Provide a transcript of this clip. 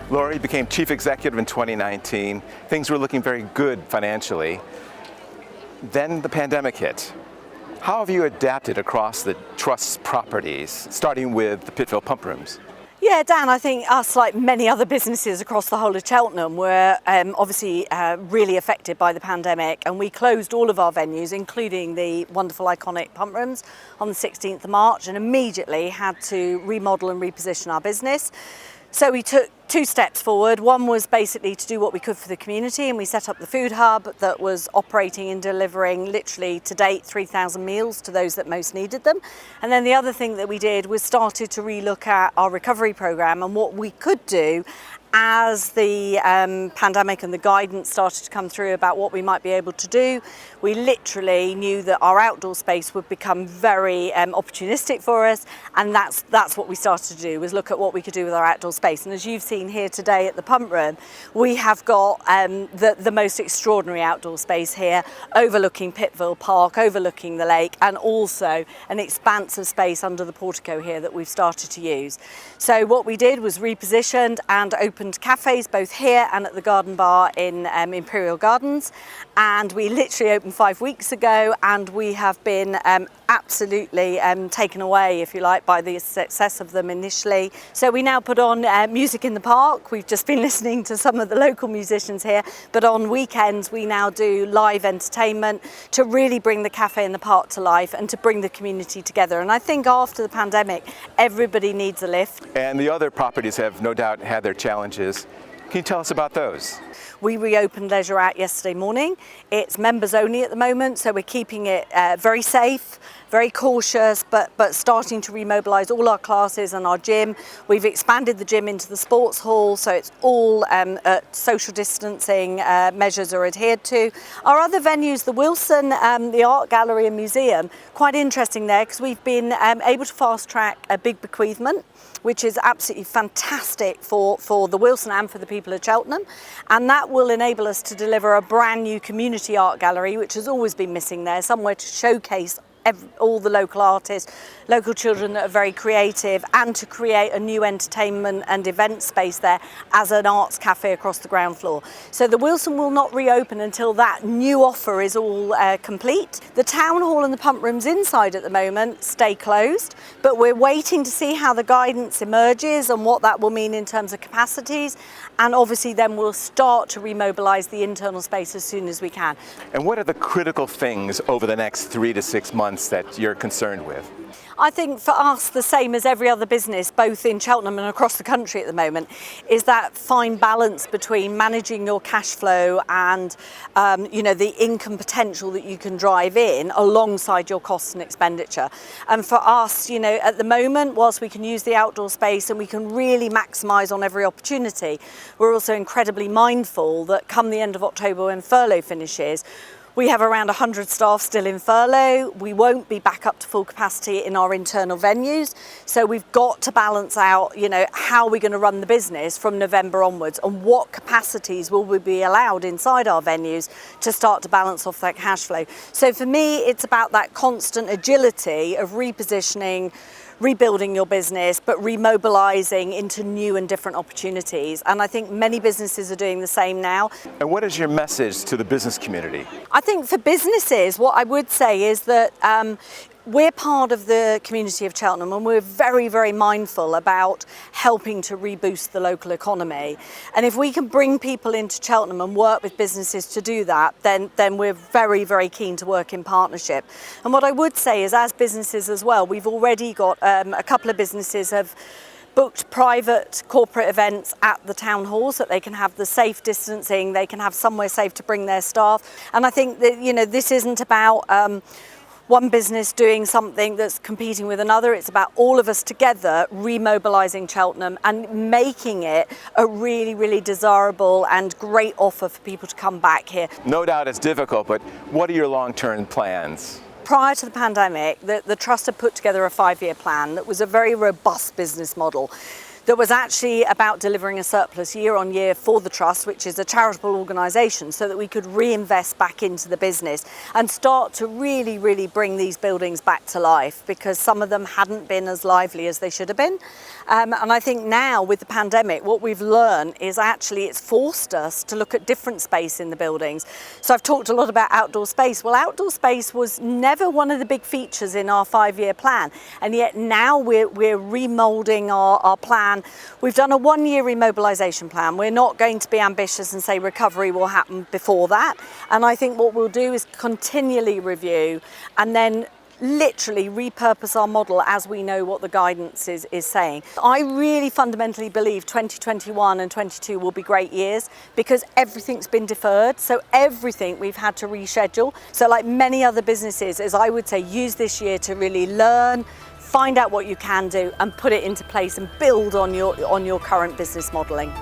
Laurie became chief executive in 2019. Things were looking very good financially. Then the pandemic hit. How have you adapted across the Trust's properties, starting with the Pittville pump rooms? Yeah, Dan, I think us, like many other businesses across the whole of Cheltenham, were obviously really affected by the pandemic, and we closed all of our venues, including the wonderful iconic pump rooms, on the 16th of March, and immediately had to remodel and reposition our business. So we took two steps forward. One was basically to do what we could for the community, and we set up the food hub that was operating and delivering literally to date 3,000 meals to those that most needed them. And then the other thing that we did was started to relook at our recovery programme and what we could do as the pandemic and the guidance started to come through about what we might be able to do. We literally knew that our outdoor space would become very opportunistic for us, and that's what we started to do, was look at what we could do with our outdoor space. And as you've seen here today at the pump room, we have got the most extraordinary outdoor space here, overlooking Pittville Park, overlooking the lake, and also an expanse of space under the portico here that we've started to use. So what we did was repositioned and opened cafes both here and at the garden bar in Imperial Gardens, and we literally opened 5 weeks ago, and we have been absolutely taken away, if you like, by the success of them initially. So we now put on music in the park. We've just been listening to some of the local musicians here, but on weekends we now do live entertainment to really bring the cafe in the park to life and to bring the community together. And I think after the pandemic, everybody needs a lift. And the other properties have no doubt had their challenges. Can you tell us about those? We reopened Leisure Out yesterday morning. It's members only at the moment, so we're keeping it very safe, very cautious, but starting to remobilise all our classes and our gym. We've expanded the gym into the sports hall, so it's all social distancing measures are adhered to. Our other venues, the Wilson, the Art Gallery and Museum, quite interesting there because we've been able to fast track a big bequeathment, which is absolutely fantastic for the Wilson and for the people of Cheltenham. And that will enable us to deliver a brand new community art gallery, which has always been missing there, somewhere to showcase all the local artists, local children that are very creative, and to create a new entertainment and event space there as an arts cafe across the ground floor. So the Wilson will not reopen until that new offer is all complete. The town hall and the pump rooms inside at the moment stay closed, but we're waiting to see how the guidance emerges and what that will mean in terms of capacities, and obviously then we'll start to remobilise the internal space as soon as we can. And what are the critical things over the next 3 to 6 months that you're concerned with? I think for us, the same as every other business, both in Cheltenham and across the country at the moment, is that fine balance between managing your cash flow and the income potential that you can drive in alongside your costs and expenditure. And for us, at the moment, whilst we can use the outdoor space and we can really maximise on every opportunity, we're also incredibly mindful that come the end of October when furlough finishes, we have around 100 staff still in furlough. We won't be back up to full capacity in our internal venues. So we've got to balance out, how we're going to run the business from November onwards, and what capacities will we be allowed inside our venues to start to balance off that cash flow. So for me, it's about that constant agility of repositioning, rebuilding your business, but remobilising into new and different opportunities. And I think many businesses are doing the same now. And what is your message to the business community? I think for businesses, what I would say is that we're part of the community of Cheltenham, and we're very, very mindful about helping to reboost the local economy. And if we can bring people into Cheltenham and work with businesses to do that, then we're very, very keen to work in partnership. And what I would say is, as businesses as well, we've already got a couple of businesses have booked private corporate events at the town hall so that they can have the safe distancing, they can have somewhere safe to bring their staff. And I think that, this isn't about one business doing something that's competing with another. It's about all of us together remobilising Cheltenham and making it a really, really desirable and great offer for people to come back here. No doubt it's difficult, but what are your long-term plans? Prior to the pandemic, the Trust had put together a 5-year plan that was a very robust business model. that was actually about delivering a surplus year on year for the Trust, which is a charitable organisation, so that we could reinvest back into the business and start to really bring these buildings back to life, because some of them hadn't been as lively as they should have been. And I think now with the pandemic, what we've learned is actually it's forced us to look at different space in the buildings. So I've talked a lot about outdoor space. Well, outdoor space was never one of the big features in our 5-year plan, and yet now we're remoulding our plan. We've done a 1-year remobilisation plan. We're not going to be ambitious and say recovery will happen before that. And I think what we'll do is continually review and then literally repurpose our model as we know what the guidance is saying. I really fundamentally believe 2021 and 22 will be great years, because everything's been deferred. So everything we've had to reschedule. So like many other businesses, as I would say, use this year to really learn, find out what you can do and put it into place and build on your current business modelling.